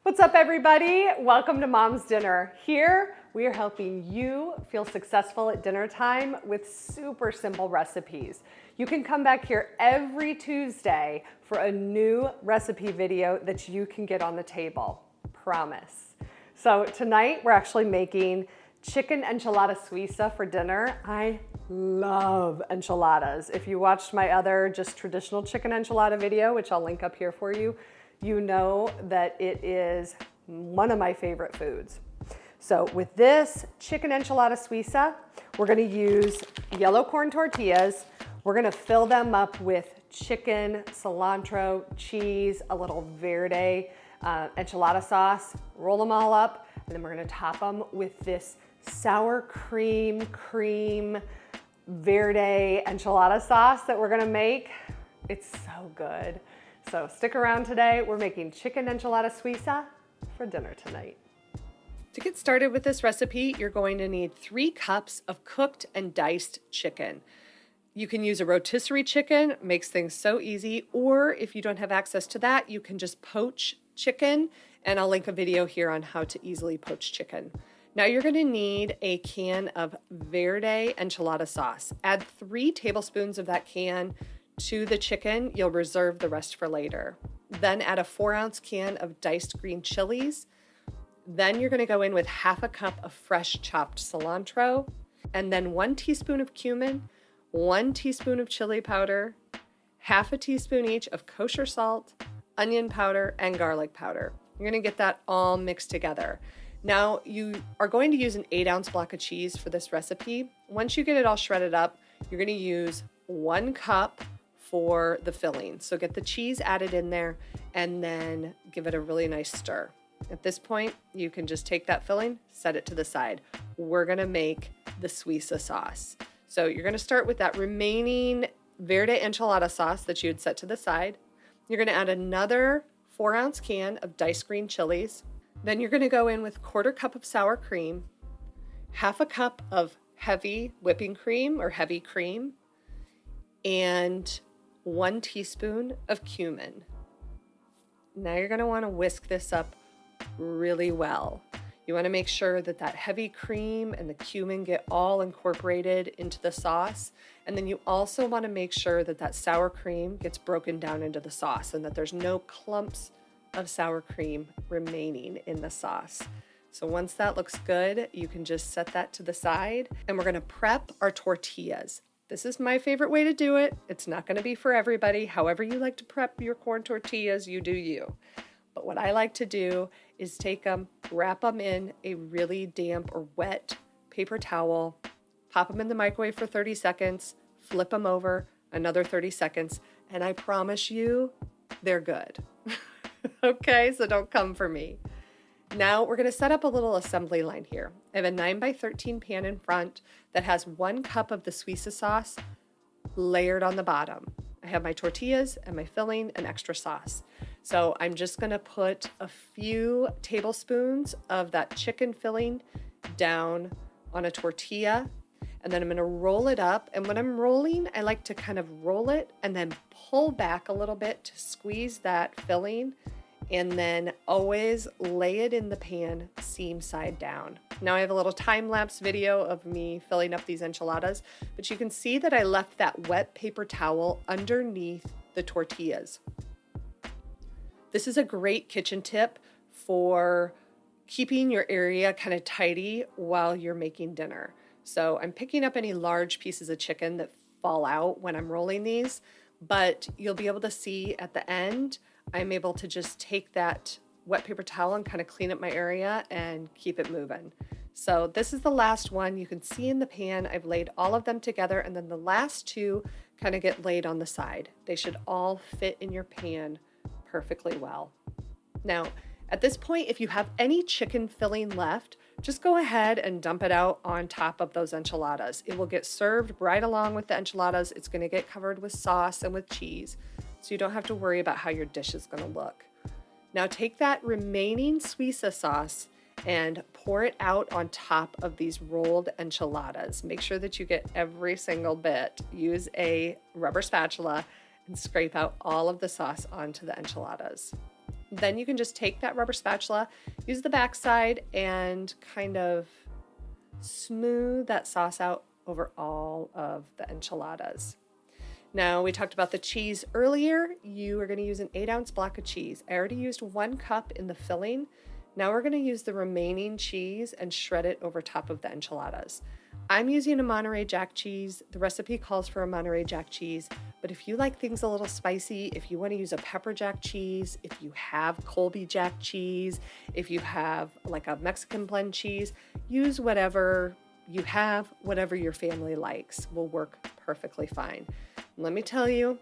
What's up, everybody? Welcome to Mom's Dinner. Here, we are helping you feel successful at dinner time with super simple recipes. You can come back here every Tuesday for a new recipe video that you can get on the table. Promise. So tonight, we're actually making Chicken Enchiladas Suiza for dinner. I love enchiladas. If you watched my other just traditional chicken enchilada video, which I'll link up here for you, you know that it is one of my favorite foods. So with this Chicken Enchiladas Suiza, we're gonna use yellow corn tortillas. We're gonna fill them up with chicken, cilantro, cheese, a little verde enchilada sauce, roll them all up, and then we're gonna top them with this sour cream verde enchilada sauce that we're gonna make. It's so good. So stick around today. We're making Chicken Enchiladas Suiza for dinner tonight. To get started with this recipe, you're going to need 3 cups of cooked and diced chicken. You can use a rotisserie chicken, makes things so easy, or if you don't have access to that, you can just poach chicken, and I'll link a video here on how to easily poach chicken. Now you're going to need a can of verde enchilada sauce. Add 3 tablespoons of that can to the chicken. You'll reserve the rest for later. Then add a 4-ounce can of diced green chilies. Then you're going to go in with half a cup of fresh chopped cilantro, and then 1 teaspoon of cumin, 1 teaspoon of chili powder, half a teaspoon each of kosher salt, onion powder, and garlic powder. You're going to get that all mixed together. Now you are going to use an 8-ounce block of cheese for this recipe. Once you get it all shredded up, you're going to use 1 cup for the filling. So get the cheese added in there and then give it a really nice stir. At this point, you can just take that filling, set it to the side. We're gonna make the Suiza sauce. So you're gonna start with that remaining verde enchilada sauce that you had set to the side. You're gonna add another 4-ounce can of diced green chilies. Then you're gonna go in with 1/4 cup of sour cream, half a cup of heavy whipping cream or heavy cream, and 1 teaspoon of cumin. Now you're going to want to whisk this up really well. You want to make sure that that heavy cream and the cumin get all incorporated into the sauce. And then you also want to make sure that that sour cream gets broken down into the sauce and that there's no clumps of sour cream remaining in the sauce. So once that looks good, you can just set that to the side, and we're going to prep our tortillas. This is my favorite way to do it. It's not going to be for everybody. However you like to prep your corn tortillas, you do you. But what I like to do is take them, wrap them in a really damp or wet paper towel, pop them in the microwave for 30 seconds, flip them over another 30 seconds, and I promise you, they're good. Okay, so don't come for me. Now we're going to set up a little assembly line here. I have a 9x13 pan in front that has 1 cup of the Suiza sauce layered on the bottom. I have my tortillas and my filling and extra sauce. So I'm just going to put a few tablespoons of that chicken filling down on a tortilla, and then I'm going to roll it up. And when I'm rolling, I like to kind of roll it and then pull back a little bit to squeeze that filling, and then always lay it in the pan seam side down. Now I have a little time-lapse video of me filling up these enchiladas, but you can see that I left that wet paper towel underneath the tortillas. This is a great kitchen tip for keeping your area kind of tidy while you're making dinner. So I'm picking up any large pieces of chicken that fall out when I'm rolling these, but you'll be able to see at the end, I'm able to just take that wet paper towel and kind of clean up my area and keep it moving. So this is the last one. You can see in the pan, I've laid all of them together, and then the last 2 kind of get laid on the side. They should all fit in your pan perfectly well. Now, at this point, if you have any chicken filling left, just go ahead and dump it out on top of those enchiladas. It will get served right along with the enchiladas. It's going to get covered with sauce and with cheese, so you don't have to worry about how your dish is going to look. Now take that remaining Suiza sauce and pour it out on top of these rolled enchiladas. Make sure that you get every single bit. Use a rubber spatula and scrape out all of the sauce onto the enchiladas. Then you can just take that rubber spatula, use the back side, and kind of smooth that sauce out over all of the enchiladas. Now, we talked about the cheese earlier. You are going to use an 8-ounce block of cheese. I already used 1 cup in the filling. Now we're going to use the remaining cheese and shred it over top of the enchiladas. I'm using a Monterey Jack cheese. The recipe calls for a Monterey Jack cheese, but if you like things a little spicy, if you want to use a pepper jack cheese, if you have Colby Jack cheese, if you have like a Mexican blend cheese, use whatever you have, whatever your family likes will work perfectly fine. Let me tell you,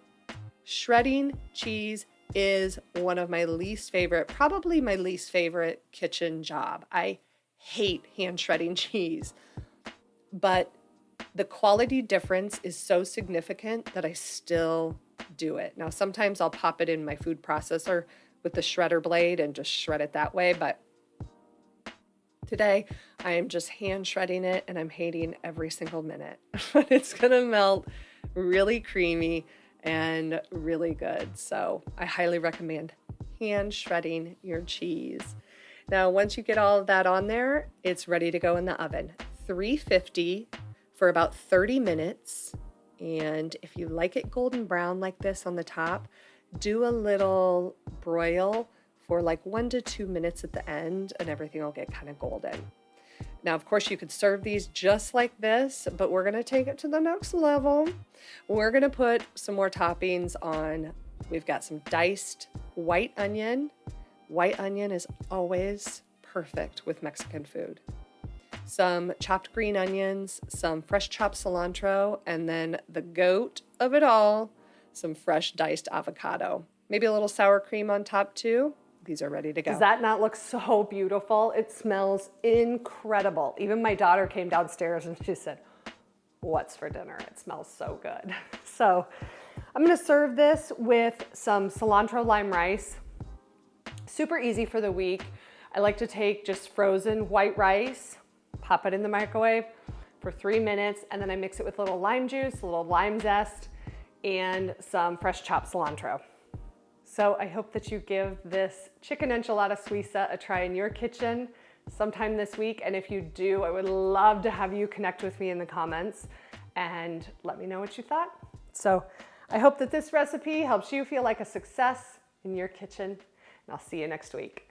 shredding cheese is one of my least favorite, probably my least favorite kitchen job. I hate hand shredding cheese, but the quality difference is so significant that I still do it. Now, sometimes I'll pop it in my food processor with the shredder blade and just shred it that way, but today I am just hand shredding it and I'm hating every single minute. But it's gonna melt really creamy and really good. So I highly recommend hand shredding your cheese. Now, once you get all of that on there, it's ready to go in the oven. 350 for about 30 minutes. And if you like it golden brown like this on the top, do a little broil for like 1 to 2 minutes at the end and everything will get kind of golden. Now, of course, you could serve these just like this, but we're going to take it to the next level. We're going to put some more toppings on. We've got some diced white onion. White onion is always perfect with Mexican food. Some chopped green onions, some fresh chopped cilantro, and then the goat of it all, some fresh diced avocado. Maybe a little sour cream on top too. These are ready to go. Does that not look so beautiful? It smells incredible. Even my daughter came downstairs and she said, "What's for dinner? It smells so good." So I'm gonna serve this with some cilantro lime rice. Super easy for the week. I like to take just frozen white rice, pop it in the microwave for 3 minutes, and then I mix it with a little lime juice, a little lime zest, and some fresh chopped cilantro. So I hope that you give this Chicken Enchiladas Suiza a try in your kitchen sometime this week. And if you do, I would love to have you connect with me in the comments and let me know what you thought. So I hope that this recipe helps you feel like a success in your kitchen, and I'll see you next week.